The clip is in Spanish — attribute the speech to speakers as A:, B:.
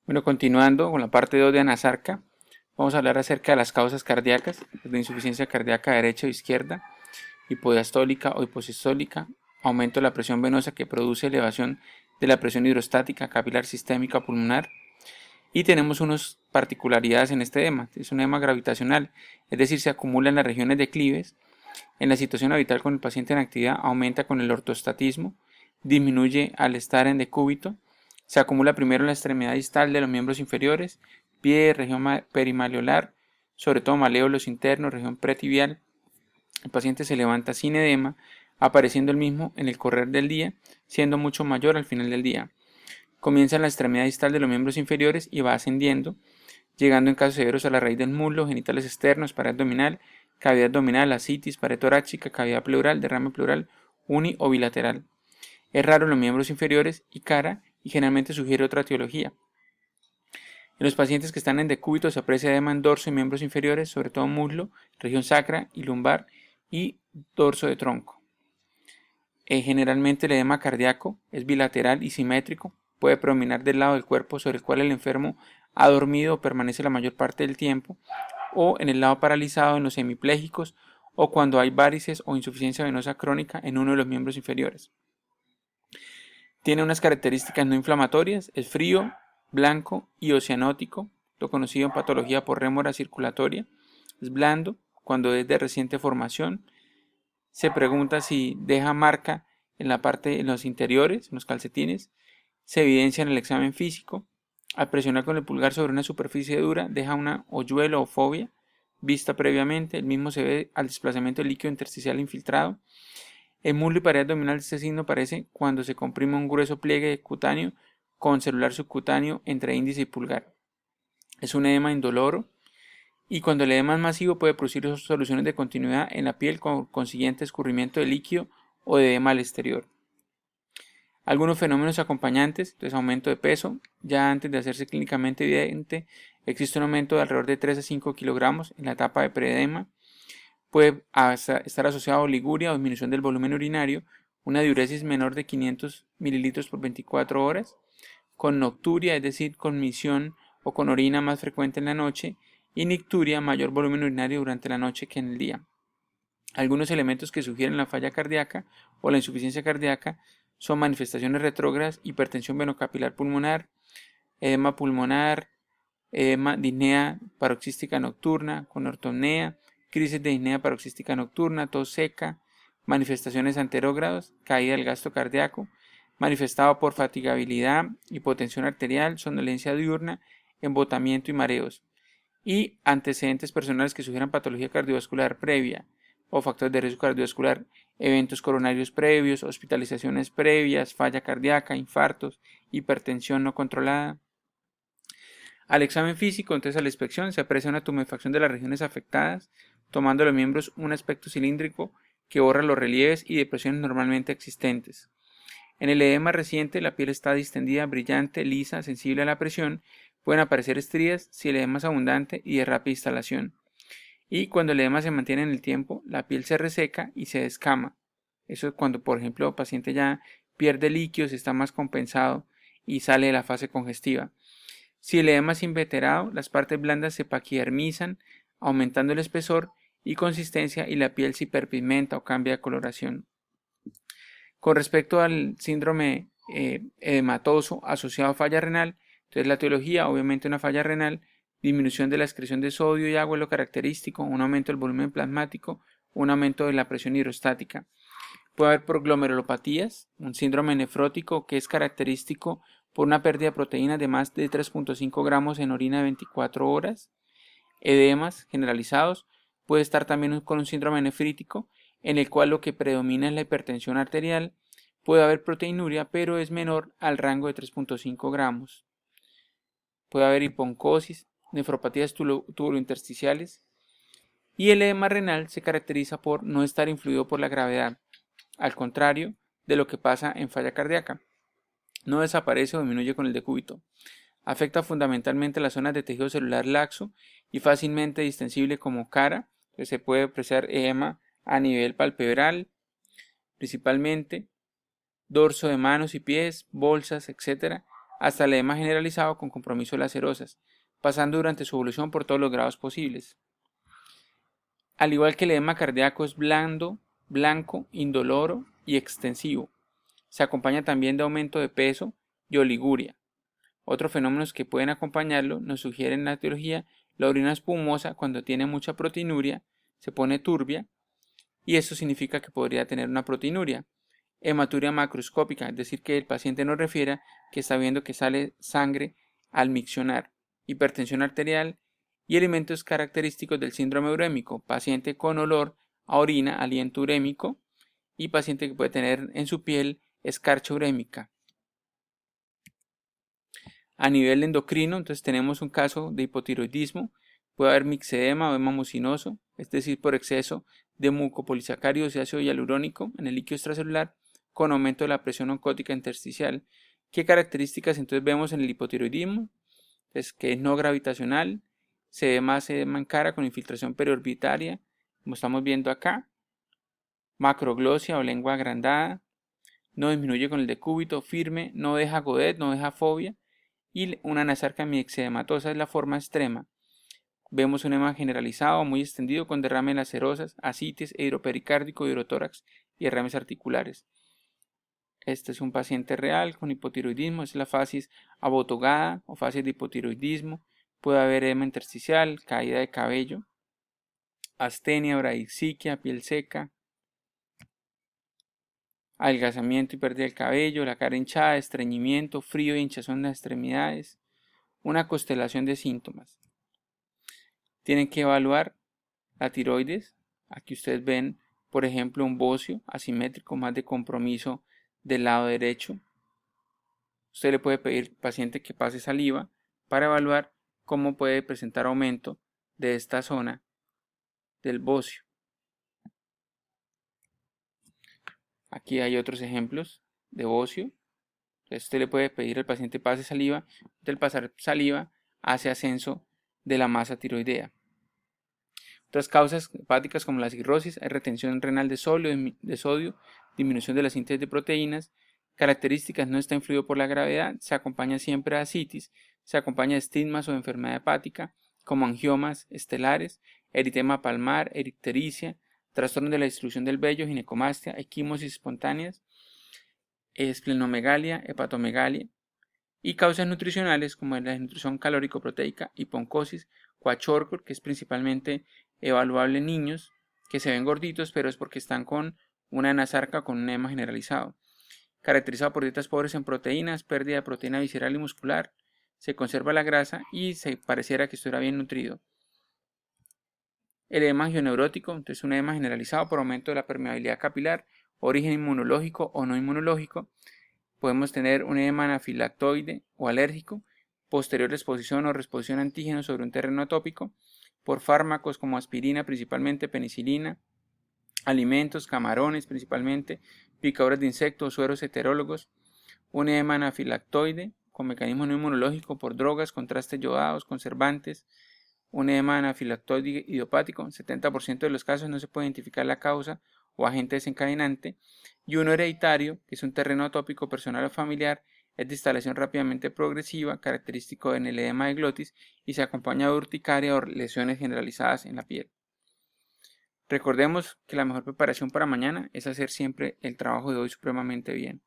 A: Bueno, continuando con la parte 2 de Anasarca, vamos a hablar acerca de las causas cardíacas, de insuficiencia cardíaca derecha o izquierda, hipodiastólica o hiposistólica, aumento de la presión venosa que produce elevación de la presión hidrostática capilar sistémica pulmonar. Y tenemos unas particularidades en este edema. Es un edema gravitacional, es decir, se acumula en las regiones declives. En la situación habitual con el paciente en actividad aumenta con el ortostatismo, disminuye al estar en decúbito, se acumula primero en la extremidad distal de los miembros inferiores, pie, región perimalleolar, sobre todo maléolos internos, región pretibial. El paciente se levanta sin edema, apareciendo el mismo en el correr del día, siendo mucho mayor al final del día. Comienza en la extremidad distal de los miembros inferiores y va ascendiendo, llegando en casos severos a la raíz del muslo, genitales externos, pared abdominal, cavidad abdominal, ascitis, pared torácica, cavidad pleural, derrame pleural, uni o bilateral. Es raro en los miembros inferiores y cara y generalmente sugiere otra etiología. En los pacientes que están en decúbito se aprecia edema en dorso y miembros inferiores, sobre todo muslo, región sacra y lumbar y dorso de tronco. Generalmente el edema cardíaco es bilateral y simétrico, puede predominar del lado del cuerpo sobre el cual el enfermo ha dormido o permanece la mayor parte del tiempo, o en el lado paralizado en los hemiplégicos, o cuando hay varices o insuficiencia venosa crónica en uno de los miembros inferiores. Tiene unas características no inflamatorias, es frío, blanco y oceanótico, lo conocido en patología por rémora circulatoria, es blando cuando es de reciente formación. Se pregunta si deja marca en la parte en los interiores, en los calcetines. Se evidencia en el examen físico. Al presionar con el pulgar sobre una superficie dura, deja una hoyuelo o fobia vista previamente. El mismo se ve al desplazamiento del líquido intersticial infiltrado. El muslo y pared abdominal de este signo aparece cuando se comprime un grueso pliegue cutáneo con celular subcutáneo entre índice y pulgar. Es un edema indoloro y cuando el edema es masivo puede producir soluciones de continuidad en la piel con consiguiente escurrimiento de líquido o de edema al exterior. Algunos fenómenos acompañantes, entonces aumento de peso, ya antes de hacerse clínicamente evidente, existe un aumento de alrededor de 3 a 5 kilogramos en la etapa de preedema, puede estar asociado a oliguria o disminución del volumen urinario, una diuresis menor de 500 mililitros por 24 horas, con nocturia, es decir, con misión o con orina más frecuente en la noche, y nicturia, mayor volumen urinario durante la noche que en el día. Algunos elementos que sugieren la falla cardíaca o la insuficiencia cardíaca son manifestaciones retrógradas, hipertensión venocapilar pulmonar, edema pulmonar, edema de disnea paroxística nocturna con ortopnea, crisis de disnea paroxística nocturna, tos seca, manifestaciones anterógradas, caída del gasto cardíaco, manifestado por fatigabilidad, hipotensión arterial, somnolencia diurna, embotamiento y mareos, y antecedentes personales que sugieran patología cardiovascular previa o factores de riesgo cardiovascular, eventos coronarios previos, hospitalizaciones previas, falla cardíaca, infartos, hipertensión no controlada. Al examen físico, entonces a la inspección, se aprecia una tumefacción de las regiones afectadas, tomando los miembros un aspecto cilíndrico que borra los relieves y depresiones normalmente existentes. En el edema reciente, la piel está distendida, brillante, lisa, sensible a la presión. Pueden aparecer estrías si el edema es abundante y de rápida instalación. Y cuando el edema se mantiene en el tiempo, la piel se reseca y se descama. Eso es cuando, por ejemplo, el paciente ya pierde líquidos, está más compensado y sale de la fase congestiva. Si el edema es inveterado, las partes blandas se paquidermizan, aumentando el espesor y consistencia, y la piel se hiperpigmenta o cambia de coloración. Con respecto al síndrome edematoso asociado a falla renal, entonces la etiología, obviamente una falla renal, disminución de la excreción de sodio y agua es lo característico, un aumento del volumen plasmático, un aumento de la presión hidrostática. Puede haber proglomerulopatías, un síndrome nefrótico que es característico por una pérdida de proteínas de más de 3.5 gramos en orina de 24 horas, edemas generalizados, puede estar también con un síndrome nefrítico, en el cual lo que predomina es la hipertensión arterial, puede haber proteinuria, pero es menor al rango de 3.5 gramos. Puede haber hiponcosis, nefropatías tubulointersticiales, y el edema renal se caracteriza por no estar influido por la gravedad, al contrario de lo que pasa en falla cardíaca. No desaparece o disminuye con el decúbito. Afecta fundamentalmente las zonas de tejido celular laxo y fácilmente distensible como cara, que se puede apreciar edema a nivel palpebral, principalmente dorso de manos y pies, bolsas, etc. hasta el edema generalizado con compromiso de las serosas, pasando durante su evolución por todos los grados posibles. Al igual que el edema cardíaco es blando, blanco, indoloro y extensivo. Se acompaña también de aumento de peso y oliguria. Otros fenómenos que pueden acompañarlo nos sugieren en la etiología: la orina espumosa cuando tiene mucha proteinuria, se pone turbia, y esto significa que podría tener una proteinuria. Hematuria macroscópica, es decir, que el paciente nos refiere que está viendo que sale sangre al miccionar. Hipertensión arterial y elementos característicos del síndrome urémico: paciente con olor a orina, aliento urémico, y paciente que puede tener en su piel escarcha urémica. A nivel endocrino, entonces tenemos un caso de hipotiroidismo, puede haber mixedema o edema mucinoso, es decir, por exceso de mucopolisacáridos y ácido hialurónico en el líquido extracelular, con aumento de la presión oncótica intersticial. ¿Qué características entonces vemos en el hipotiroidismo? Pues que es no gravitacional, se ve más edema en cara con infiltración periorbitaria, como estamos viendo acá, macroglosia o lengua agrandada, no disminuye con el decúbito, firme, no deja godet, no deja fobia, y una anasarca miexedematosa es la forma extrema. Vemos un edema generalizado muy extendido con derrame en las serosas, ascites, hidropericárdico, hidrotórax y derrames articulares. Este es un paciente real con hipotiroidismo, es la facies abotogada o facies de hipotiroidismo. Puede haber edema intersticial, caída de cabello, astenia, bradixiquia, piel seca, adelgazamiento y pérdida del cabello, la cara hinchada, estreñimiento, frío y hinchazón en las extremidades, una constelación de síntomas. Tienen que evaluar la tiroides. Aquí ustedes ven, por ejemplo, un bocio asimétrico más de compromiso del lado derecho. Usted le puede pedir al paciente que pase saliva para evaluar cómo puede presentar aumento de esta zona del bocio. Aquí hay otros ejemplos de bocio. Entonces usted le puede pedir al paciente pase saliva. Del pasar saliva hace ascenso de la masa tiroidea. Otras causas hepáticas como la cirrosis, hay retención renal de sodio, disminución de la síntesis de proteínas. Características: no está influido por la gravedad, se acompaña siempre de ascitis, se acompaña de estigmas o enfermedad hepática como angiomas estelares, eritema palmar, ictericia, trastorno de la distribución del vello, ginecomastia, equimosis espontáneas, esplenomegalia, hepatomegalia, y causas nutricionales como la desnutrición calórico-proteica, hiponcosis, kwashiorkor, que es principalmente evaluable en niños que se ven gorditos, pero es porque están con una anasarca con un edema generalizado, caracterizado por dietas pobres en proteínas, pérdida de proteína visceral y muscular, se conserva la grasa y se pareciera que estuviera bien nutrido. El edema angioneurótico, entonces un edema generalizado por aumento de la permeabilidad capilar, origen inmunológico o no inmunológico. Podemos tener un edema anafilactoide o alérgico, posterior exposición o reexposición a antígenos sobre un terreno atópico, por fármacos como aspirina, principalmente penicilina, alimentos, camarones principalmente, picaduras de insectos, sueros heterólogos, un edema anafilactoide con mecanismo no inmunológico por drogas, contrastes yodados, conservantes, un edema anafilactoide idiopático. En 70% de los casos no se puede identificar la causa o agente desencadenante, y uno hereditario, que es un terreno atópico personal o familiar, es de instalación rápidamente progresiva, característico en el edema de glotis, y se acompaña de urticaria o lesiones generalizadas en la piel. Recordemos que la mejor preparación para mañana es hacer siempre el trabajo de hoy supremamente bien.